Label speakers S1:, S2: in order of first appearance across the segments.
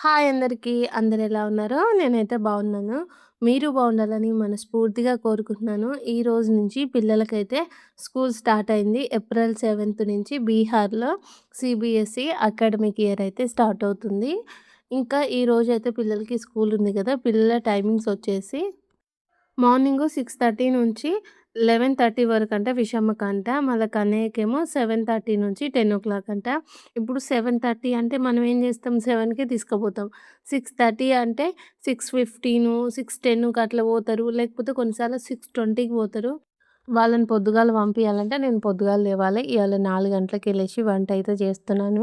S1: Hi అందరికీ. అందరూ ఎలా ఉన్నారో? నేనైతే బాగున్నాను. మీరు బాగుండాలని మనస్ఫూర్తిగా కోరుకుంటున్నాను. ఈ రోజు నుంచి పిల్లలకైతే స్కూల్ స్టార్ట్ అయింది. ఏప్రిల్ 7థ్ నుంచి బీహార్‌లో సీబీఎస్‌ఈ అకాడమిక్ ఇయర్ అయితే స్టార్ట్ అవుతుంది. ఇంకా ఈ రోజైతే పిల్లలకి స్కూల్ ఉంది కదా! పిల్లల టైమింగ్స్ వచ్చేసి మార్నింగు 6:30 నుంచి 11:30 వరకంట విషమకంట. మళ్ళా కన్నయ్యకేమో 7:30 నుంచి 10:00 అంట. ఇప్పుడు 7:30 అంటే మనం ఏం చేస్తాం 7కి తీసుకుపోతాం. 6:30 అంటే 6:15, 6:10కి అట్లా పోతారు. లేకపోతే కొన్నిసార్లు 6:20కి పోతారు. వాళ్ళని పొద్దుగాల పంపియాలంటే నేను పొద్దుగాల లేవాలి. ఇయాల 4 గంటలకే లేసి వంటయితే చేస్తున్నాను.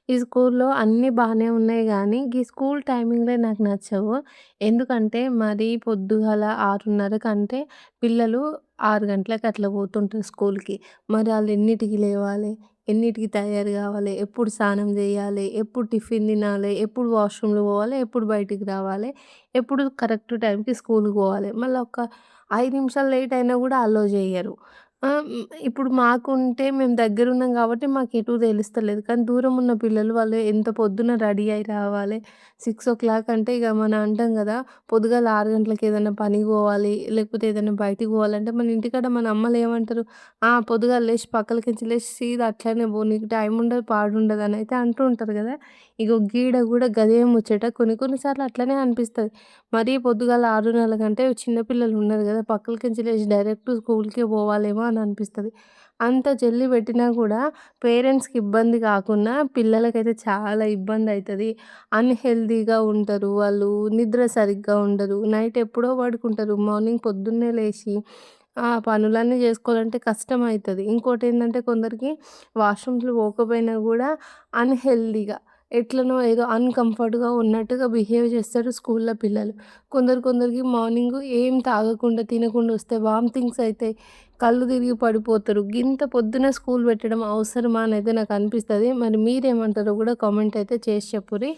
S1: ఈ స్కూల్‌లో అన్నీ బానే ఉన్నాయి గానీ, గీ స్కూల్ టైమింగ్‌లే నాకు నచ్చవు. ఎందుకంటే మరీ పొద్దుగాల 6:30కంటే పిల్లలు 6 గంటలకి అట్లా పోతుంటారు స్కూల్‌కి. మరి ఆళ్ళు ఎన్నిటికి లేవాలి? ఎన్నిటికి తయారు గావాలి? ఎప్పుడు స్నానం జేయాలి? ఎప్పుడు టిఫిన్ తినాలి? ఎప్పుడు వాష్‌రూమ్‌లో పోవాలి? ఎప్పుడు బయటికి రావాలి? ఎప్పుడు కరెక్ట్ టైంకి స్కూల్‌కి పోవాలి? మళ్ళా ఒక 5 నిమిషాలు లేట్ అయినా గూడా అలో జెయ్యరు. ఇప్పుడు మాకుంటే మేము దగ్గరున్నాం గాబట్టి మాకెటూ తెలుస్తలేదు. కానీ దూరం ఉన్న పిల్లలు వాళ్ళు ఎంత పొద్దున రెడీ అయ్యి రావాలి. 6:00 అంటే ఇగ మనం అంటాం గదా! పొద్దుగాల 6 గంటలకి ఏదైనా పనికి పోవాలి, లేకపోతే ఏదైనా బయటికి పోవాలంటే మన ఇంటికాడ మన అమ్మలేమంటారు, పొద్దుగాల లేసి పక్కలకించి లేసి సీదా అట్లనే పో నీకు టైం ఉండదు, పాడుండదు అనయితే అంటూ ఉంటారు గదా! ఇగో గీడ గూడా గదే ముచ్చట కొన్ని కొన్ని సార్లు అట్లనే అనిపిస్తది. మరీ పొద్దుగాల 6:30 కంటే చిన్న పిల్లలు ఉన్నారు గదా! పక్కలకించి లేసి డైరెక్ట్ స్కూల్‌కే పోవాలేమో అని అనిపిస్తది. అంత జల్దీ పెట్టినా గూడా పేరెంట్స్‌కి ఇబ్బంది కాకున్నా పిల్లలకైతే చాలా ఇబ్బందయితది. అన్‌హెల్తీగా ఉంటారు. వాళ్ళు నిద్ర సరిగ్గా ఉండదు. నైట్ ఎప్పుడో పడుకుంటారు. మార్నింగ్ పొద్దున్నే లేసి పనులన్నీ జేసుకోవాలంటే కష్టమైతది. ఇంకోటేందంటే కొందరికి వాష్‌రూమ్స్‌కి పోకపోయినా గూడా అన్‌హెల్తీగా ఎట్లనో ఏదో అన్‌కంఫర్ట్‌గా ఉన్నట్టుగా బిహేవ్ చేస్తారు స్కూల్‌లో పిల్లలు. కొందరికి మార్నింగు ఏం తాగకుండా, తినకుండా వస్తే వామిటింగ్స్ అయితాయి. కళ్ళు తిరిగి పడిపోతారు. గింత పొద్దున స్కూల్ పెట్టడం అవసరమా అనయితే నాకనిపిస్తది. మరి మీరేమంటారో గూడా కామెంట్ అయితే చేసి చెప్పుర్రి.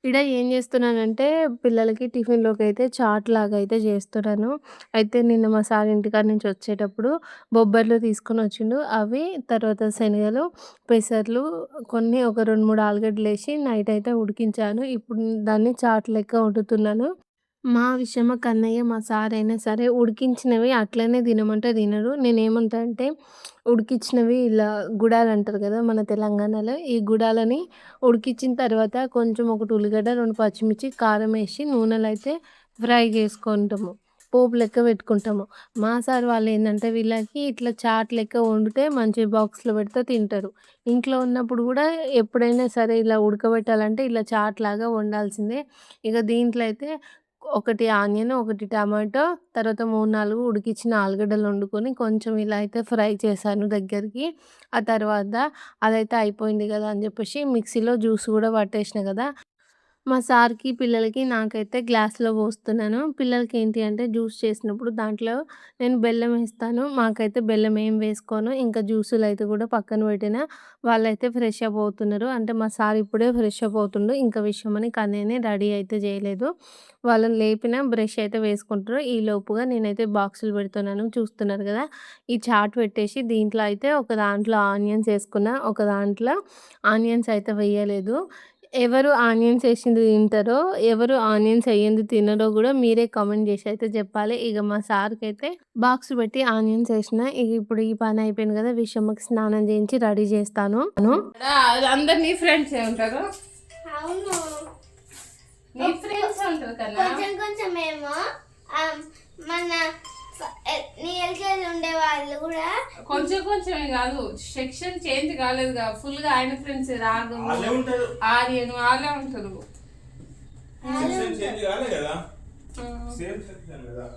S1: ఈడ ఏం జేస్తున్నానంటే పిల్లలకి టిఫిన్‌లోకైతే చాట్ లాగా అయితే జేస్తున్నాను. అయితే నిన్న మా సార్ ఇంటికాడ నుంచి వచ్చేటప్పుడు బొబ్బర్లు తీసుకొనొచ్చిండు. అవి తర్వాత శనగలు, పెసర్లు కొన్ని ఒక 2, 3 ఆలుగడ్డలేసి నైట్ అయితే ఉడికించాను. ఇప్పుడు దాన్ని చాట్ లెక్క వండుతున్నాను. మా విషయమా కన్నయ్య, మా సారైనా సరే ఉడికించినవి అట్లనే తినమంటే తినరు. నేనేమంటా అంటే ఉడికిచ్చినవి ఇలా గుడాలంటారు గదా! మన తెలంగాణలో. ఈ గుడాలని ఉడికిచ్చిన తర్వాత కొంచెం ఒకటి ఉల్లిగడ్డ, 2 పచ్చిమిర్చి, కారమేసి నూనెలో అయితే ఫ్రై చేసుకుంటాము. పోపు లెక్క పెట్టుకుంటాము. మా సార్ వాళ్ళేందంటే వీళ్ళకి ఇట్లా చాట్ లెక్క వండితే మంచి బాక్స్‌లో పెడితే తింటారు. ఇంట్లో ఉన్నప్పుడు గూడా ఎప్పుడైనా సరే ఇలా ఉడకబెట్టాలంటే ఇలా చాట్ లాగా వండాల్సిందే. ఇగ దీంట్లో అయితే ఒకటి ఆనియన్, ఒకటి టమాటో, తర్వాత 3, 4 ఉడికిచ్చిన ఆలుగడ్డలు వండుకొని కొంచెం ఇలా అయితే ఫ్రై చేశాను దగ్గరికి. ఆ తర్వాత అదైతే అయిపోయింది గదా! అని జెప్పేసి మిక్సీలో జ్యూస్ గూడా పట్టేసిన గదా! మా సార్‌కి, పిల్లలకి, నాకైతే గ్లాస్‌లో పోస్తున్నాను. పిల్లలకేంటి అంటే జ్యూస్ చేసినప్పుడు దాంట్లో నేను బెల్లం ఏస్తాను. మాకైతే బెల్లం ఏం వేసుకోను. ఇంకా జ్యూసులైతే గూడా పక్కన పెట్టిన. వాళ్ళైతే ఫ్రెష్ అప్ అవుతున్నారు. అంటే మా సార్ ఇప్పుడే ఫ్రెష్ అప్ అవుతుండు. ఇంకా విషయమని కన్నయ్యని రెడీ అయితే జేయలేదు. వాళ్ళని లేపిన బ్రష్ అయితే వేసుకుంటారు. ఈలోపుగా నేనైతే బాక్సులు పెడుతున్నాను. చూస్తున్నారు గదా! ఈ చాట్ పెట్టేసి దీంట్లో అయితే ఒక దాంట్లో ఆనియన్స్ ఏసుకున్న. ఒక దాంట్లో ఆనియన్స్ అయితే వేయలేదు. ఎవరు ఆనియన్స్ ఏసింది తింటారో, ఎవరు ఆనియన్స్ ఎయ్యంది తినరో గూడా మీరే కామెంట్ జేసి అయితే జెప్పాలి. ఇగ మా సార్‌కైతే బాక్స్ పెట్టి ఆనియన్స్ ఏసిన. ఇగ ఇప్పుడు ఈ పని అయిపోయింది గదా! విషమ్మకి స్నానం చేయించి రెడీ జేస్తాను. అందరు నీ ఫ్రెండ్సే ఉంటారు.
S2: అవును.
S1: నీ ఫ్రెండ్సే ఉంటారు కదా!
S2: కొంచెమేమో మన నీ ఎల్కేజీ ఉండే వాళ్ళు కూడా
S1: కొంచెమే కాదు, సెక్షన్ చేంజ్ కాలేదుగా, ఫుల్‌గా ఆయన ఫ్రెండ్స్ రాఘవ్, ఆర్యన్ వాళ్ళే ఉంటారు.
S3: సెక్షన్ చేంజ్ కాలే కదా, సేమ్ సెక్షన్ కదా.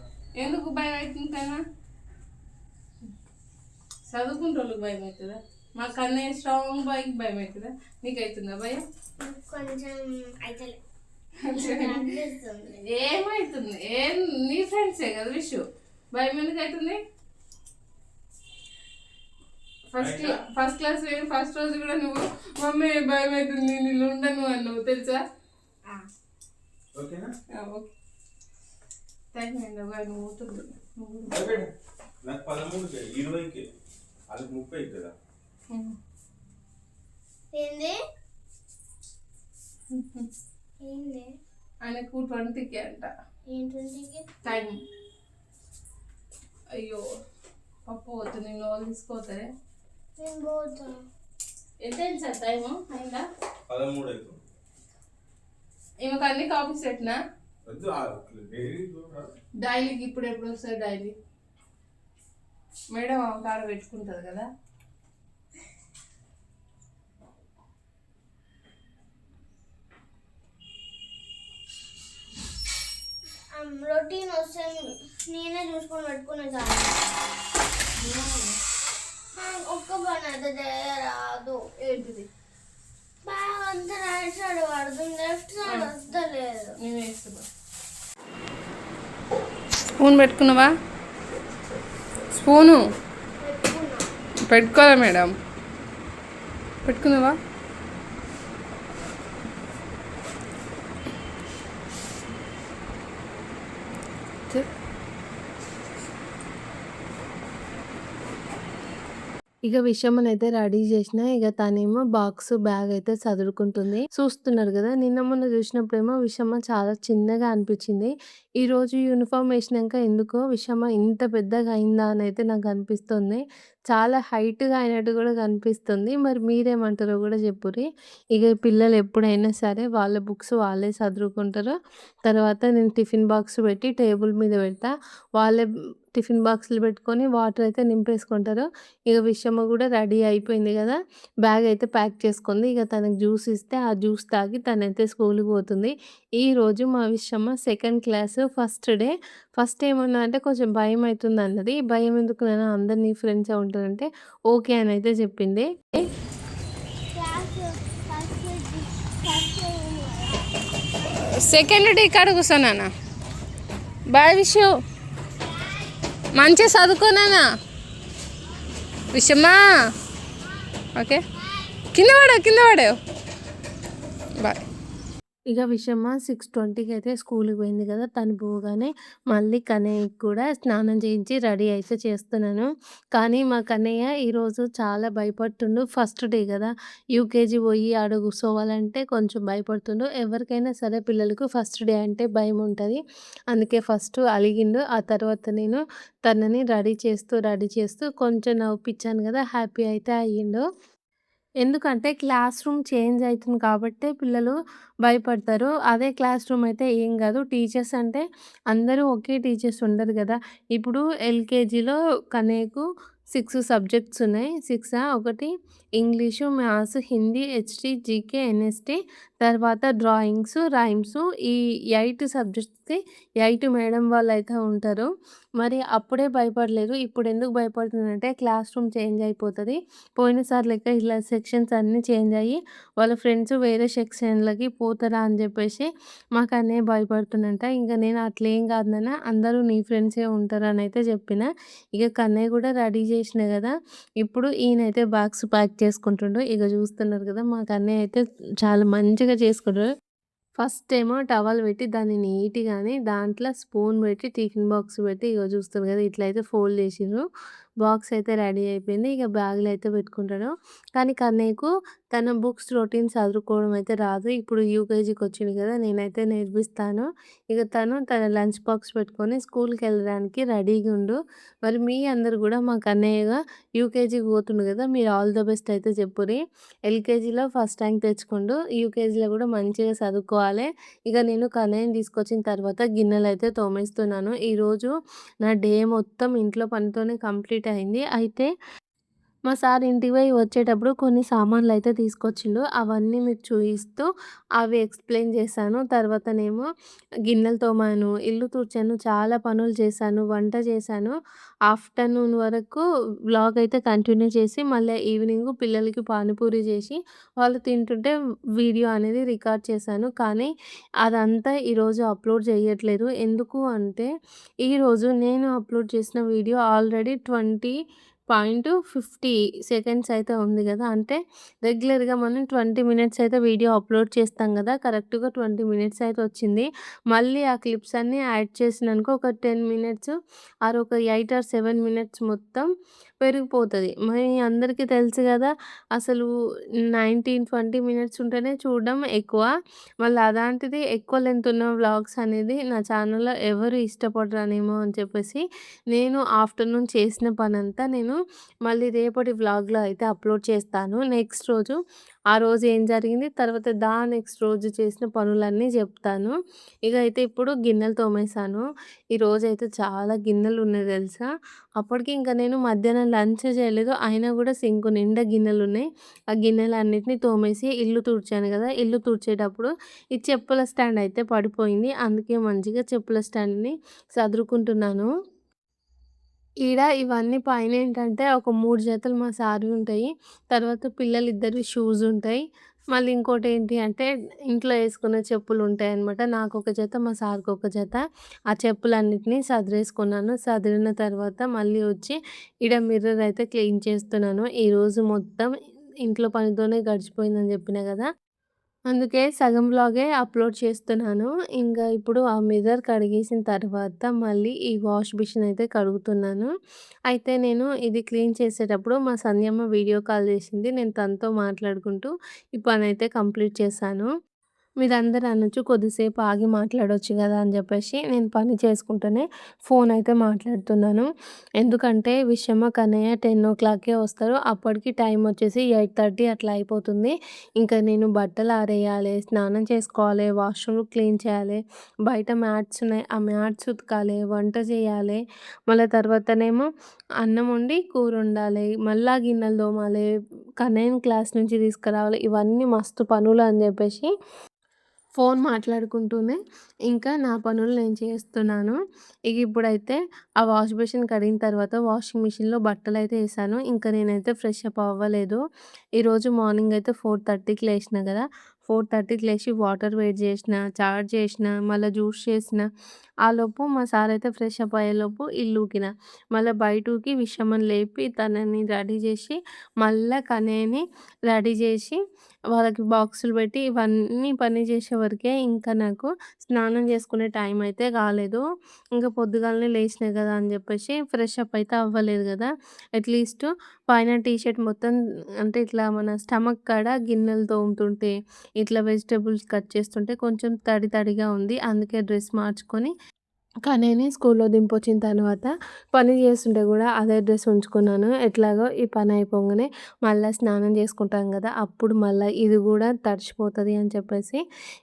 S1: ఎందుకు భయం అవుతుంది కదా? చదువుకుంటోళ్ళకి భయం అవుతుందా? మా కన్నయ్య స్ట్రాంగ్ బాయ్కి భయం అవుతుందా? నీకు అవుతుందా భయం?
S2: కొంచెం అయితే
S1: ఏమవుతుంది? ఏం నీ ఫ్రెండ్సే కదా విషు, భయం ఎందుకు అవుతుంది? ఫస్ట్ క్లాస్ ఫస్ట్ రోజు కూడా నువ్వు మమ్మీ భయం అవుతుంది నీళ్ళు ఉండను అన్నావు తెలుసా?
S3: ఓకేనా?
S1: Okay, thank you. నువ్వు పోతుంది
S3: నాకు 13కి 20కి వాళ్ళకి 30 కదా.
S2: ఏంది ఏంది
S1: ఆయనకు 20కి అంట
S2: ఏంటికి
S1: టైం. అయ్యో పప్పు పోతుంది, నేను వాళ్ళు తీసుకోతే
S2: నేను పోతా.
S1: ఎంత అయింది సార్ టైము అయిందా?
S3: 13 అవుతుంది.
S1: ఈమెకు అన్ని కాపీస్ పెట్టినా
S3: వద్దు, డైరీ చూడరా.
S1: డైలీకి ఇప్పుడు ఎప్పుడు వస్తుంది డైలీ? మేడం ఆమె కాడ పెట్టుకుంటుంది కదా.
S2: రొటీన్ వస్తే నేనే చూసుకొని పెట్టుకునే చాలు. ఒక్క పని అయితే చేయరాదు.
S1: ఏంటిది?
S2: బాగా అంతా రైట్ సైడ్ పడుతుంది, లెఫ్ట్ సైడ్ వస్తలేదు.
S1: నేను వేస్తున్నా. స్పూన్ పెట్టుకున్నావా? స్పూను
S2: పెట్టుకున్నా.
S1: పెట్టుకోవాలా మేడం? పెట్టుకున్నావా? ఇక విషయమనైతే రెడీ చేసిన. ఇక తనేమో బాక్స్, బ్యాగ్ అయితే సదురుకుంటుంది. చూస్తున్నారు కదా, నిన్న మొన్న చూసినప్పుడేమో విషమ చాలా చిన్నగా అనిపించింది. ఈరోజు యూనిఫామ్ వేసినాక ఎందుకో విషమ ఇంత పెద్దగా అయిందా అని అయితే నాకు అనిపిస్తుంది. చాలా హైట్‌గా అయినట్టు కూడా కనిపిస్తుంది. మరి మీరేమంటారో కూడా చెప్పుర్రి. ఇక పిల్లలు ఎప్పుడైనా సరే వాళ్ళ బుక్స్ వాళ్ళే సదురుకుంటారు. తర్వాత నేను టిఫిన్ బాక్స్ పెట్టి టేబుల్ మీద పెడతా. వాళ్ళే టిఫిన్ బాక్స్‌లు పెట్టుకొని వాటర్ అయితే నింపేసుకుంటారు. ఇక విషమ కూడా రెడీ అయిపోయింది కదా, బ్యాగ్ అయితే ప్యాక్ చేసుకుంది. ఇక తనకు జ్యూస్ ఇస్తే ఆ జ్యూస్ తాగి తనైతే స్కూల్‌కి పోతుంది. ఈరోజు మా విషమ second class first day. First ఏమన్నా అంటే కొంచెం భయం అవుతుంది అన్నది. భయం ఎందుకు నాన్న, అందరు నీ ఫ్రెండ్సే ఉంటారంటే ఓకే అని అయితే చెప్పింది. సెకండ్ డే ఇక్కడ కూర్చోనా? బాయ్ విషు, మంచిగా చదువుకోనా విషమ్మా. ఓకే, కింద పడావు. బాయ్. ఇక విషయమ్మ 6:20కి అయితే స్కూల్‌కి పోయింది కదా, తను పోగానే మళ్ళీ కన్నయ్యకి కూడా స్నానం చేయించి రెడీ అయితే చేస్తున్నాను. కానీ మా కన్నయ్య ఈరోజు చాలా భయపడుతుండు. ఫస్ట్ డే కదా, యూకేజీ పోయి ఆడ కూర్చోవాలంటే కొంచెం భయపడుతుండు. ఎవరికైనా సరే పిల్లలకు ఫస్ట్ డే అంటే భయం ఉంటుంది. అందుకే ఫస్ట్ అలిగిండు. ఆ తర్వాత నేను తనని రెడీ చేస్తూ కొంచెం నవ్వుపిచ్చాను కదా, హ్యాపీ అయితే అయ్యిండు. ఎందుకంటే క్లాస్ రూమ్ చేంజ్ అయితుంది కాబట్టే పిల్లలు భయపడతారు. అదే క్లాస్ రూమ్ అయితే ఏం గాదు. టీచర్స్ అంటే అందరూ ఒకే టీచర్స్ ఉండరు గదా. ఇప్పుడు ఎల్‌కేజీలో కన్నయ్యకు 6 సబ్జెక్ట్స్ ఉన్నాయి. 6 ఒకటి English, maths, Hindi, HT, GK, NST, తర్వాత డ్రాయింగ్స్, రైమ్స్, ఈ 8 సబ్జెక్ట్స్‌కి 8 మేడం వాళ్ళైతే ఉంటారు. మరి అప్పుడే భయపడలేదు. ఇప్పుడెందుకు భయపడుతుందంటే క్లాస్ రూమ్ చేంజ్ అయిపోతది. పోయినసారి లెక్క ఇలా సెక్షన్స్ అన్నీ చేంజ్ అయ్యి వాళ్ళ ఫ్రెండ్స్ వేరే సెక్షన్‌లకి పోతారా అని జెప్పేసి మా కన్నయ్య భయపడుతుండంట. ఇంక నేను అట్లేం గాదు నాన్న, అందరూ నీ ఫ్రెండ్సే ఉంటారనైతే జెప్పిన. ఇక కన్నయ్య గూడా రెడీ జేషిన గదా, ఇప్పుడు ఈయనైతే బాక్స్ ప్యాక్ చేసుకుంటుండు. ఇక జూస్తున్నారు గదా, మా కన్నయ్య అయితే చాలా మంచిగా చేసుకుంటాడు. ఫస్ట్ ఏమో టవల్ పెట్టి దాన్ని నీట్‌గాని దాంట్లో స్పూన్ పెట్టి టిఫిన్ బాక్స్ పెట్టి ఇగో చూస్తుర్రు కదా, ఇట్లయితే ఫోల్డ్ చేసిండ్రు. బాక్స్ అయితే రెడీ అయిపోయింది. ఇక బ్యాగ్‌లో అయితే పెట్టుకుంటాడు. కానీ కన్నయ్యకు తన బుక్స్ రొటీన్ చదువుకోవడం అయితే రాదు. ఇప్పుడు యూకేజీకి వచ్చిండు కదా, నేనైతే నేర్పిస్తాను. ఇక తన లంచ్ బాక్స్ పెట్టుకొని స్కూల్‌కెళ్ళడానికి రెడీగా ఉండు. మరి మీ అందరూ కూడా మా కన్నయ్యగా యూకేజీకి పోతుండు కదా, మీరు ఆల్ ద బెస్ట్ అయితే చెప్పుర్రి. ఎల్‌కేజీలో ఫస్ట్ ర్యాంక్ తెచ్చుకుండు. యూకేజీలో కూడా మంచిగా చదువుకోవాలి. ఇక నేను కన్నయ్యని తీసుకొచ్చిన తర్వాత గిన్నెలైతే తోమేస్తున్నాను. ఈరోజు నా డే మొత్తం ఇంట్లో పనితోనే కంప్లీట్ అయింది. అయితే మా సార్ ఇంటికి పోయి వచ్చేటప్పుడు కొన్ని సామాన్లయితే తీసుకొచ్చిండు. అవన్నీ మీకు చూయిస్తూ అవి ఎక్స్‌ప్లెయిన్ చేశాను. తర్వాతనేమో గిన్నెలు తోమాను, ఇల్లు తుడిచాను, చాలా పనులు చేశాను, వంట చేశాను. ఆఫ్టర్‌నూన్ వరకు వ్లాగ్ అయితే కంటిన్యూ చేసి మళ్ళీ ఈవినింగు పిల్లలకి పానీపూరి చేసి వాళ్ళు తింటుంటే వీడియో అనేది రికార్డ్ చేశాను. కానీ అదంతా ఈరోజు అప్‌లోడ్ చేయట్లేదు. ఎందుకు అంటే ఈరోజు నేను అప్‌లోడ్ చేసిన వీడియో ఆల్రెడీ 20.50 సెకండ్స్ అయితే ఉంది గదా. అంటే రెగ్యులర్‌గా మనం 20 మినిట్స్ అయితే వీడియో అప్‌లోడ్ చేస్తాం గదా, కరెక్ట్‌గా 20 మినిట్స్ అయితే వచ్చింది. మళ్ళీ ఆ క్లిప్స్ అన్నీ యాడ్ చేసినానుకో ఒక 10 మినిట్స్ ఆర్ ఒక 8 ఆర్ 7 మినిట్స్ మొత్తం పెరిగిపోతది. మరి అందరికీ తెలుసు గదా! అసలు 19, 20 మినిట్స్ ఉంటేనే చూడడం ఎక్కువ. మళ్ళీ అలాంటిది ఎక్కువ లెంత్ ఉన్న వ్లాగ్స్ అనేది నా ఛానల్‌లో ఎవరు ఇష్టపడరనేమో అని చెప్పేసి, నేను ఆఫ్టర్‌నూన్ చేసిన పనంతా నేను మళ్ళీ రేపటి వ్లాగ్‌లో అయితే అప్‌లోడ్ చేస్తాను. నెక్స్ట్ రోజు ఆ రోజు ఏం జరిగింది, తర్వాత నెక్స్ట్ రోజు చేసిన పనులన్నీ జెప్తాను. ఇక అయితే ఇప్పుడు గిన్నెలు తోమేశాను. ఈరోజైతే చాలా గిన్నెలున్నాయి తెలుసా! అప్పటికి ఇంక నేను మధ్యాహ్నం లంచ్ చేయలేదు. అయినా గూడా సింకు నిండా గిన్నెలున్నాయి. ఆ గిన్నెలన్నిటిని తోమేసి ఇల్లు తుడిచాను గదా! ఇల్లు తుడిచేటప్పుడు ఈ చెప్పుల స్టాండ్ అయితే పడిపోయింది. అందుకే మంచిగా చెప్పుల స్టాండ్‌ని సదురుకుంటున్నాను. ఇవన్నీ పైనేంటంటే ఒక 3 జతలు మా సార్‌వి ఉంటాయి. తర్వాత పిల్లలిద్దరివి షూస్ ఉంటాయి. మళ్ళీ ఇంకోటేంటి అంటే ఇంట్లో యేసుకునే చెప్పులుంటాయనమాట. నాకొక జత, మా సార్‌కొక జత. ఆ చెప్పులన్నిటిని సదిరేసుకున్నాను. సదిరిన తర్వాత మళ్ళీ వచ్చి మిర్రర్ అయితే క్లీన్ చేస్తున్నాను. ఈరోజు మొత్తం ఇంట్లో పనితోనే గడిచిపోయిందని జెప్పినా గదా! అందుకే సగం వ్లాగే అప్‌లోడ్ చేస్తున్నాను. ఇంగా ఇప్పుడు ఆ మిర్రర్ కడిగేసిన తర్వాత మళ్ళీ ఈ వాష్ బేసిన్ అయితే కడుగుతున్నాను. అయితే నేను ఇది క్లీన్ చేసేటప్పుడు మా సంధ్యమ్మ వీడియో కాల్ చేసింది. నేను తనతో మాట్లాడుకుంటూ ఈ పనైతే కంప్లీట్ చేశాను. మీరందరూ అనొచ్చు కొద్దిసేపు ఆగి మాట్లాడొచ్చు గదా! అని జెప్పేసి నేను పని చేసుకుంటూనే ఫోన్ అయితే మాట్లాడుతున్నాను. ఎందుకంటే విషయమ్మ, కన్నయ్య 10:00కే వస్తారు. అప్పటికి టైం వచ్చేసి 8:30 అట్లా అయిపోతుంది. ఇంకా నేను బట్టలు ఆరేయాలి, స్నానం చేసుకోవాలి, వాష్‌రూమ్ క్లీన్ చేయాలి, బయట మ్యాట్స్ ఉన్నాయి. ఆ మ్యాట్స్ ఉతకాలి, వంట చేయాలి. మళ్ళా తర్వాతనేమో అన్నం వండి కూరొండాలి. మళ్ళా గిన్నెలు తోమాలి, కన్నయ్యని క్లాస్ నుంచి తీసుకురావాలి. ఇవన్నీ మస్తు పనులు అని జెప్పేసి ఫోన్ మాట్లాడుకుంటూనే ఇంకా నా పనులు నేను చేస్తున్నాను. ఇప్పుడైతే ఆ వాష్ బేసిన్ కడిగిన తర్వాత వాషింగ్ మిషన్‌లో బట్టలైతే ఏసాను. ఇంకా నేనైతే ఫ్రెష్ అప్ అవ్వలేదు. ఈరోజు మార్నింగ్ అయితే 4:30కి లేషినా గదా! 4:30కి లేచి వాటర్ వేడి జేషిన, చాట్ జేషిన, మళ్ళా జ్యూస్ చేసిన. ఆలోపు మా సార్ అయితే ఫ్రెష్ అప్ అయ్యేలోపు ఇల్లు ఊకిన. మళ్ళా బయటూకి విషమని లేపి తనని రెడీ జేసి, మళ్ళా కన్నయ్యని రెడీ జేసి వాళ్ళకి బాక్సులు పెట్టి ఇవన్నీ పని చేసే వరకే ఇంకా నాకు స్నానం చేసుకునే టైం అయితే కాలేదు. ఇంక పొద్దుగాలనే లేచినా కదా అని చెప్పేసి ఫ్రెష్ అప్ అయితే అవ్వలేదు కదా! అట్‌లీస్ట్ పైన టీ షర్ట్ మొత్తం అంటే ఇట్లా మన స్టమక్ కాడ గిన్నెలు తోముతుంటే, ఇట్లా వెజిటబుల్స్ కట్ చేస్తుంటే కొంచెం తడి తడిగా ఉంది. అందుకే డ్రెస్ మార్చుకొని కన్నయ్యని స్కూల్లో దింపొచ్చిన తర్వాత పని చేస్తుంటే గూడా అదే డ్రెస్ ఉంచుకున్నాను. ఎట్లాగో ఈ పని అయిపోంగానే మళ్ళా స్నానం చేసుకుంటాం గదా! అప్పుడు మళ్ళా ఇది గూడా తడిచిపోతది అని చెప్పేసి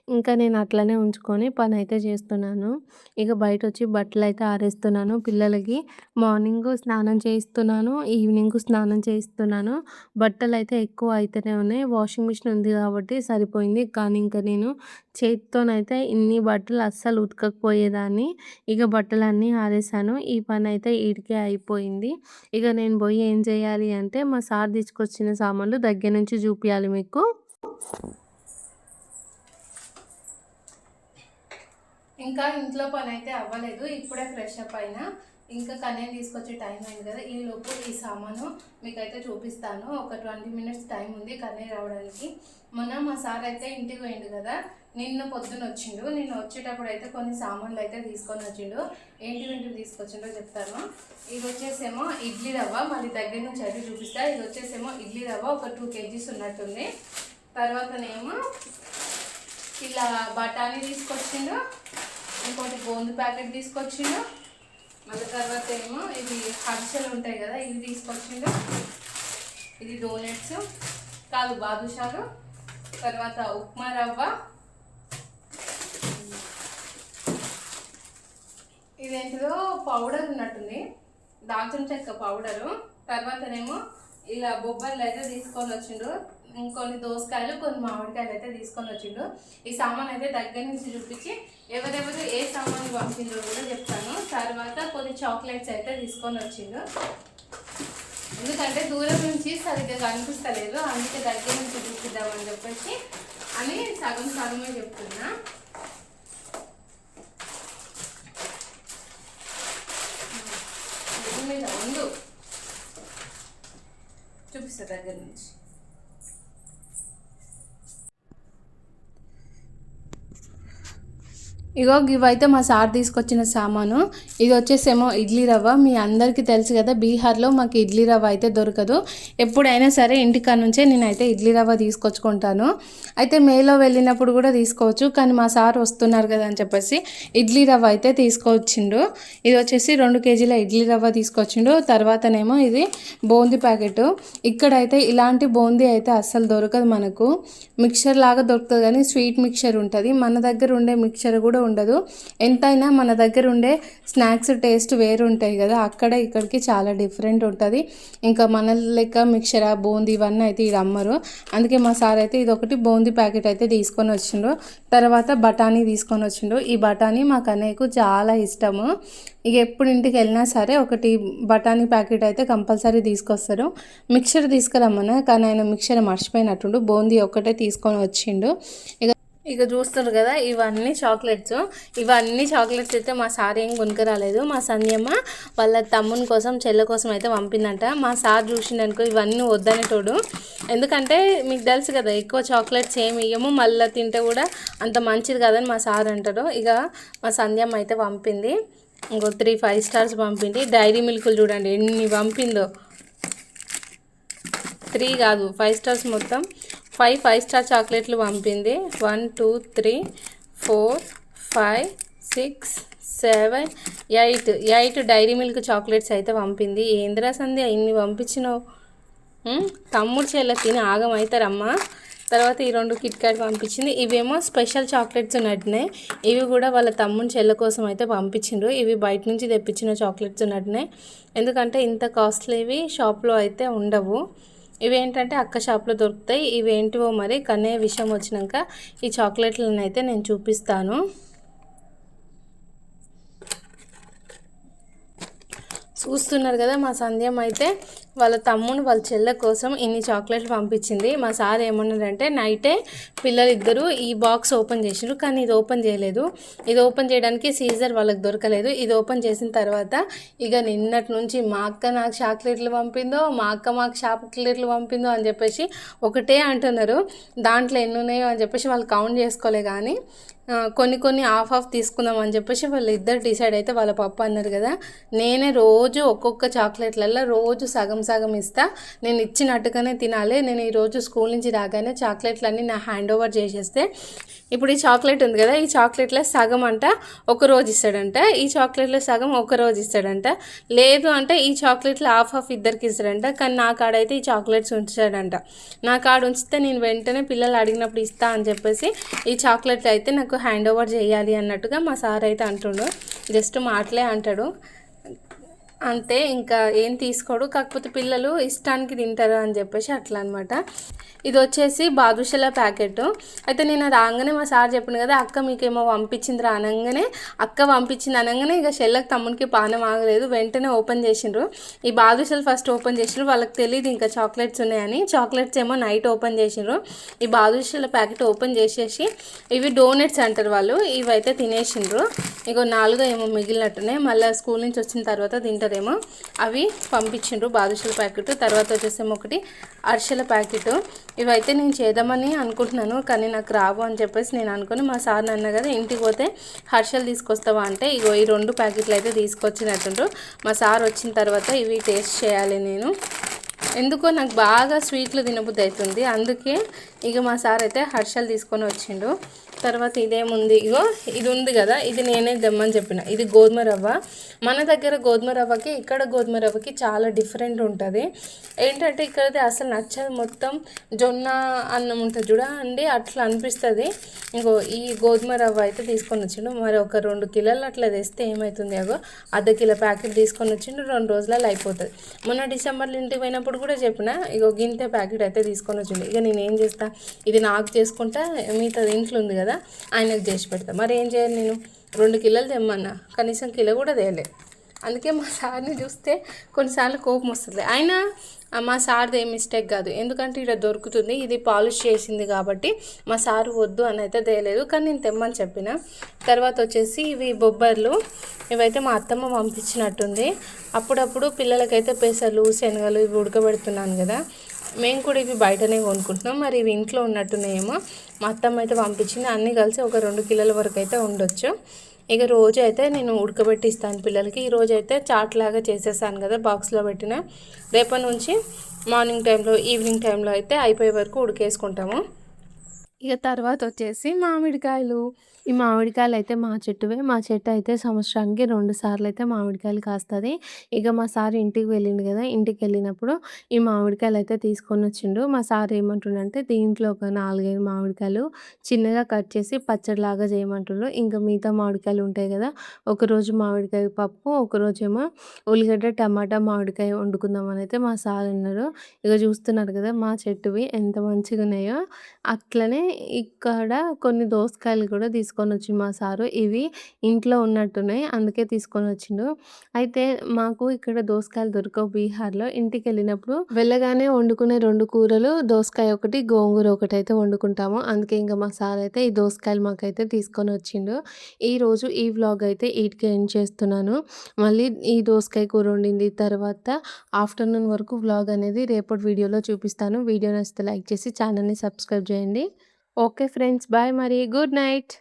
S1: ఇంకా నేను అట్లనే ఉంచుకొని పనైతే చేస్తున్నాను. ఇక బయటొచ్చి బట్టలైతే ఆరేస్తున్నాను. పిల్లలకి మార్నింగు స్నానం చేయిస్తున్నాను. ఈవినింగు స్నానం చేయిస్తున్నాను. బట్టలైతే ఎక్కువ అయితేనే ఉన్నాయి. వాషింగ్ మిషన్ ఉంది కాబట్టి సరిపోయింది. కానీ ఇంక నేను చేత్తోనైతే ఇన్ని బట్టలు అస్సలు ఉతకకపోయేదాన్ని. ఇక బట్టలన్నీ ఆరేసాను. ఈ పనైతే ఈటికే అయిపోయింది. ఇక నేను బోయి ఏం చేయాలి అంటే, మా సార్ తీసుకొచ్చిన సామాన్లు దగ్గర నుంచి చూపియాలి మీకు. ఇంకా ఇంట్లో పనైతే అవ్వలేదు. ఇప్పుడే ఫ్రెష్ అప్ అయినా. ఇంకా కన్నయ్యని తీసుకొచ్చే టైం అయింది కదా! ఈలోపు ఈ సామాను మీకైతే చూపిస్తాను. ఒక 20 మినిట్స్ టైం ఉంది కన్నయ్య రావడానికి. మొన్న మా సార్ అయితే ఇంటికి పోయిండు కదా! నిన్న పొద్దున వచ్చిండు. నిన్న వచ్చేటప్పుడు అయితే కొన్ని సామాన్లు అయితే తీసుకొని వచ్చిండు. ఏంటివి తీసుకొచ్చిండో చెప్తాను. ఇది వచ్చేసేమో ఇడ్లీ రవ్వ, మళ్ళీ దగ్గర నుంచి అయితే చూపిస్తా. ఇది వచ్చేసేమో ఇడ్లీ రవ్వ ఒక 2 kgs ఉన్నట్టుంది. తర్వాతనేమో ఇలా బఠానీ తీసుకొచ్చిండు, ఇంకోటి గోందు ప్యాకెట్ తీసుకొచ్చిండు, మళ్ళీ తర్వాత ఏమో ఇది హర్షలు ఉంటాయి కదా ఇవి తీసుకొచ్చిండు, ఇది డోనట్స్ కాదు బాదుషాలు, తర్వాత ఉప్మా రవ్వ, ఇదేంటిదో పౌడర్ ఉన్నట్టుంది, దాల్చిన చెక్క పౌడరు. తర్వాతనేమో ఇలా బొబ్బర్లు అయితే తీసుకొని వచ్చిండు, ఇంకొన్ని దోసకాయలు కొన్ని మామిడికాయలు అయితే తీసుకొని వచ్చిండు. ఈ సామాన్ అయితే దగ్గర నుంచి చూపించి ఎవరెవరు ఏ సామాన్ పంపిండ్రో కూడా చెప్తాను. తర్వాత కొన్ని చాక్లెట్స్ అయితే తీసుకొని వచ్చిండు. ఎందుకంటే దూరం నుంచి సరిగ్గా కనిపిస్తలేదు, అందుకే దగ్గర నుంచి చూపిద్దామని చెప్పేసి అని సగం సగమే చెప్తున్నా. మీద ఉండు చూపిస్తా దగ్గర నుంచి. ఇగో ఇవైతే మా సార్ తీసుకొచ్చిన సామాను. ఇది వచ్చేసేమో ఇడ్లీ రవ్వ. మీ అందరికీ తెలుసు కదా, బీహార్లో మాకు ఇడ్లీ రవ్వ అయితే దొరకదు. ఎప్పుడైనా సరే ఇంటికాడ నుంచే నేనైతే ఇడ్లీ రవ్వ తీసుకొచ్చుకుంటాను. అయితే మేలో వెళ్ళినప్పుడు కూడా తీసుకోవచ్చు, కానీ మా సార్ వస్తున్నారు కదా అని చెప్పేసి ఇడ్లీ రవ్వ అయితే తీసుకొచ్చిండు. ఇది వచ్చేసి 2 కేజీల ఇడ్లీ రవ్వ తీసుకొచ్చిండు. తర్వాతనేమో ఇది బూందీ ప్యాకెట్. ఇక్కడైతే ఇలాంటి బూందీ అయితే అస్సలు దొరకదు మనకు. మిక్చర్ లాగా దొరుకుతుంది కానీ స్వీట్ మిక్చర్ ఉంటుంది. మన దగ్గర ఉండే మిక్చర్ కూడా ఉండదు. ఎంతైనా మన దగ్గర ఉండే స్నాక్స్ టేస్ట్ వేరు ఉంటాయి కదా, అక్కడ ఇక్కడికి చాలా డిఫరెంట్ ఉంటుంది. ఇంకా మన లెక్క మిక్చర్ బూందీ ఇవన్నీ అయితే ఇది అమ్మరు. అందుకే మా సార్ అయితే ఇది ఒకటి బూందీ ప్యాకెట్ అయితే తీసుకొని వచ్చిండు. తర్వాత బఠానీ తీసుకొని వచ్చిండు. ఈ బఠానీ మా కన్నయ్యకు చాలా ఇష్టము. ఇక ఎప్పుడు ఇంటికి వెళ్ళినా సరే ఒకటి బఠానీ ప్యాకెట్ అయితే కంపల్సరీ తీసుకొస్తారు. మిక్చర్ తీసుకురమ్మన్నా కానీ ఆయన మిక్చర్ మర్చిపోయినట్టుండు, బూందీ ఒక్కటే తీసుకొని వచ్చిండు. ఇక చూస్తారు కదా, ఇవన్నీ చాక్లెట్స్. ఇవన్నీ చాక్లెట్స్ అయితే మా సార్ ఏం కొనుక్కరాలేదు. మా సంధ్యమ్మ వాళ్ళ తమ్ముని కోసం చెల్లె కోసం అయితే పంపిందంట. మా సార్ చూసిండనుకో ఇవన్నీ వద్దనేటోడు. ఎందుకంటే మీకు తెలుసు కదా, ఎక్కువ చాక్లెట్స్ ఏమి ఇయ్యము, మళ్ళీ తింటే కూడా అంత మంచిది కాదని మా సార్ అంటారు. ఇక మా సంధ్యమ్మ అయితే పంపింది. ఇంకో 3 5 స్టార్స్ పంపింది. డైరీ మిల్క్లు చూడండి ఎన్ని పంపిందో. 3 కాదు 5 స్టార్స్, మొత్తం 5 స్టార్ చాక్లెట్లు పంపింది. 1 2 3 4 5 6 7 8 డైరీ మిల్క్ చాక్లెట్స్ అయితే పంపింది. ఏంద్రా సంధ్య ఇన్ని పంపించినావు? తమ్ముడు చెల్లె తిని ఆగమవుతారమ్మా. తర్వాత ఈ 2 కిట్ క్యాట్ పంపించింది. ఇవేమో స్పెషల్ చాక్లెట్స్ ఉన్నట్టున్నాయి. ఇవి కూడా వాళ్ళ తమ్ముని చెల్లె కోసం అయితే పంపించిండ్రు. ఇవి బయట నుంచి తెప్పించిన చాక్లెట్స్ ఉన్నట్టున్నాయి. ఎందుకంటే ఇంత కాస్ట్లీవి షాప్లో అయితే ఉండవు. ఇవేంటంటే అక్క షాప్లో దొరుకుతాయి. ఇవేంటివో మరి కన్నయ్య విషయం వచ్చినాక ఈ చాక్లెట్లను అయితే నేను చూపిస్తాను. చూస్తున్నారు కదా, మా సంధ్యం అయితే వాళ్ళ తమ్ముడు వాళ్ళ చెల్లె కోసం ఇన్ని చాక్లెట్లు పంపించింది. మా సార్ ఏమన్నారంటే నైటే పిల్లలిద్దరూ ఈ బాక్స్ ఓపెన్ చేసిండ్రు, కానీ ఇది ఓపెన్ చేయలేదు. ఇది ఓపెన్ చేయడానికి సీజర్ వాళ్ళకి దొరకలేదు. ఇది ఓపెన్ చేసిన తర్వాత ఇక నిన్నటి నుంచి మా అక్క నాకు చాక్లెట్లు పంపిందో, మా అక్క మాకు చాక్లెట్లు పంపిందో అని చెప్పేసి ఒకటే అంటున్నారు. దాంట్లో ఎన్ని ఉన్నాయో అని చెప్పేసి వాళ్ళు కౌంట్ చేసుకోలే, కానీ కొన్ని ఆఫ్ తీసుకుందాం అని చెప్పేసి వాళ్ళు ఇద్దరు డిసైడ్ అయితే వాళ్ళ పప్పు అన్నారు కదా, నేనే రోజు ఒక్కొక్క చాక్లెట్లలో రోజు సగం ఇస్తా, నేను ఇచ్చినట్టుగానే తినాలి. నేను ఈరోజు స్కూల్ నుంచి రాగానే చాక్లెట్లన్నీ నా హ్యాండ్ ఓవర్ చేసేస్తే, ఇప్పుడు ఈ చాక్లెట్ ఉంది కదా, ఈ చాక్లెట్లో సగం అంట ఒక రోజు ఇస్తాడంట, ఈ చాక్లెట్లో సగం ఒక రోజు ఇస్తాడంట, లేదు అంటే ఈ చాక్లెట్లు హాఫ్ ఇద్దరికి ఇస్తాడంట. కానీ నా కాడైతే ఈ చాక్లెట్స్ ఉంచాడంట. నా కాడ ఉంచితే నేను వెంటనే పిల్లలు అడిగినప్పుడు ఇస్తా అని చెప్పేసి ఈ చాక్లెట్లు అయితే నాకు హ్యాండ్ ఓవర్ చేయాలి అన్నట్టుగా మా సార్ అయితే అంటుండు. జస్ట్ మాటలే అంటాడు అంతే, ఇంకా ఏం తీసుకోడు. కాకపోతే పిల్లలు ఇష్టానికి తింటారు అని చెప్పేసి అట్లా అనమాట. ఇది వచ్చేసి బాదుషాల ప్యాకెట్. అయితే నేను రాగానే మా సార్ చెప్పింది కదా, అక్క మీకేమో పంపించింది అనగానే, అక్క పంపించింది అనగానే ఇక చెల్లెకి తమ్మునికి పానం ఆగలేదు, వెంటనే ఓపెన్ చేసిండ్రు. ఈ బాదుషాలు ఫస్ట్ ఓపెన్ చేసిండ్రు. వాళ్ళకి తెలియదు ఇంకా చాక్లెట్స్ ఉన్నాయని. చాక్లెట్స్ ఏమో నైట్ ఓపెన్ చేసిండ్రు. ఈ బాదుషాల ప్యాకెట్ ఓపెన్ చేసేసి ఇవి డోనట్స్ అంటారు వాళ్ళు, ఇవైతే తినేసిండ్రు. ఇగో 4 ఏమో మిగిలినట్టున్నాయి, మళ్ళీ స్కూల్ నుంచి వచ్చిన తర్వాత తింటారేమో. అవి పంపించిండ్రు బాదుషాల ప్యాకెట్. తర్వాత వచ్చేసేమో ఒకటి అరిసెల ప్యాకెట్. ఇవైతే నేను చేద్దామని అనుకుంటున్నాను, కానీ నాకు రావు అని చెప్పేసి నేను అనుకుని మా సార్ అన్నా కదా, ఇంటికి పోతే హర్షలు తీసుకొస్తావా అంటే ఇగో ఈ 2 ప్యాకెట్లు అయితే తీసుకొచ్చినట్టుండ్రు. మా సార్ వచ్చిన తర్వాత ఇవి టేస్ట్ చేయాలి నేను. ఎందుకో నాకు బాగా స్వీట్లు తినబుద్ధి అవుతుంది, అందుకే ఇక మా సార్ అయితే హర్షలు తీసుకొని వచ్చిండు. తర్వాత ఇదేముంది, ఇగో ఇది ఉంది కదా, ఇది నేనే దమ్మని చెప్పిన. ఇది గోధుమ రవ్వ. మన దగ్గర గోధుమ రవ్వకి ఇక్కడ గోధుమ రవ్వకి చాలా డిఫరెంట్ ఉంటుంది. ఏంటంటే ఇక్కడైతే అసలు నచ్చదు, మొత్తం జొన్న అన్నం ఉంటుంది చూడండి, అట్లా అనిపిస్తుంది. ఇంకో ఈ గోధుమ రవ్వ అయితే తీసుకొని వచ్చిండు. మరి ఒక 2 కిలోలు అట్లా తెస్తే ఏమవుతుంది, అగో ½ కిలో ప్యాకెట్ తీసుకొని వచ్చిండు. 2 రోజులలో అయిపోతుంది. మొన్న డిసెంబర్లో ఇంటికి పోయినప్పుడు కూడా చెప్పిన, ఇగో గింతే ప్యాకెట్ అయితే తీసుకొని వచ్చిండు. ఇక నేను ఏం చేస్తా, ఇది నాకు చేసుకుంటా, మిగతా ఇంట్లో ఉంది కదా ఆయనకు చేసి పెడతా. మరి ఏం చేయాలి, నేను 2 కిలోలు తెమ్మన్నా, కనీసం కిలో కూడా తేలే. అందుకే మా సార్ని చూస్తే కొన్నిసార్లు కోపం వస్తుంది. అయినా మా సార్ది ఏం మిస్టేక్ కాదు, ఎందుకంటే ఇక్కడ దొరుకుతుంది, ఇది పాలిష్ చేసింది కాబట్టి మా సారు వద్దు అని అయితే తేలేదు, కానీ నేను తెమ్మని చెప్పిన. తర్వాత వచ్చేసి ఇవి బొబ్బర్లు. ఇవైతే మా అత్తమ్మ పంపించినట్టుంది. అప్పుడప్పుడు పిల్లలకైతే పెసలు శనగలు ఇవి ఉడకబెడుతున్నాను కదా, మేము కూడా ఇవి బయటనే కొనుక్కుంటున్నాం. మరి ఇవి ఇంట్లో ఉన్నట్టున్నాయేమో. మా అత్తమ్మ అయితే పంపించింది. అన్నీ కలిసి ఒక 2 కిలోల వరకు అయితే ఉండొచ్చు. ఇక రోజు అయితే నేను ఉడకబెట్టిస్తాను పిల్లలకి. ఈరోజు అయితే చాట్ లాగా చేసేసాను కదా బాక్స్లో పెట్టిన. రేపటి నుంచి మార్నింగ్ టైంలో ఈవినింగ్ టైంలో అయితే అయిపోయే వరకు ఉడికేసుకుంటాము. ఇక తర్వాత వచ్చేసి మామిడికాయలు. ఈ మామిడికాయలు అయితే మా చెట్టువే. మా చెట్టు అయితే సంవత్సరానికి 2 సార్లు అయితే మామిడికాయలు కాస్తుంది. ఇక మా సార్ ఇంటికి వెళ్ళిండు కదా, ఇంటికి వెళ్ళినప్పుడు ఈ మామిడికాయలు అయితే తీసుకొని వచ్చిండు. మా సార్ ఏమంటుండంటే దీంట్లో ఒక 4, 5 మామిడికాయలు చిన్నగా కట్ చేసి పచ్చడిలాగా చేయమంటుండు. ఇంకా మిగతా మామిడికాయలు ఉంటాయి కదా, ఒకరోజు మామిడికాయ పప్పు, ఒకరోజేమో ఉల్లిగడ్డ టమాటా మామిడికాయ వండుకుందామని అయితే మా సార్ అన్నారు. ఇక చూస్తున్నారు కదా మా చెట్టువి ఎంత మంచిగా ఉన్నాయో. అట్లనే ఇక్కడ కొన్ని దోసకాయలు కూడా తీసుకొనొచ్చిండు మా సారు. ఇవి ఇంట్లో ఉన్నట్టున్నాయి. అందుకే తీసుకొనొచ్చిండు. అయితే మాకు ఇక్కడ దోసకాయలు దొరకవు బీహార్‌లో. ఇంటికెళ్ళినప్పుడు వెళ్ళగానే వండుకునే 2 కూరలు దోసకాయ ఒకటి, గోంగూర ఒకటైతే వండుకుంటాము. అందుకే ఇంక మా సార్ అయితే ఈ దోసకాయలు మాకైతే తీసుకొనొచ్చిండు. ఈరోజు ఈ వ్లాగ్ అయితే ఈటికే ఎండ్ చేస్తున్నాను. మళ్ళీ ఈ దోసకాయ కూర వండింది తర్వాత ఆఫ్టర్‌నూన్ వరకు వ్లాగ్ అనేది రేపటి వీడియోలో చూపిస్తాను. వీడియో నచ్చితే లైక్ చేసి ఛానల్‌ని సబ్స్క్రైబ్ చేయండి. ఓకే ఫ్రెండ్స్, బాయ్ మరి. Good night.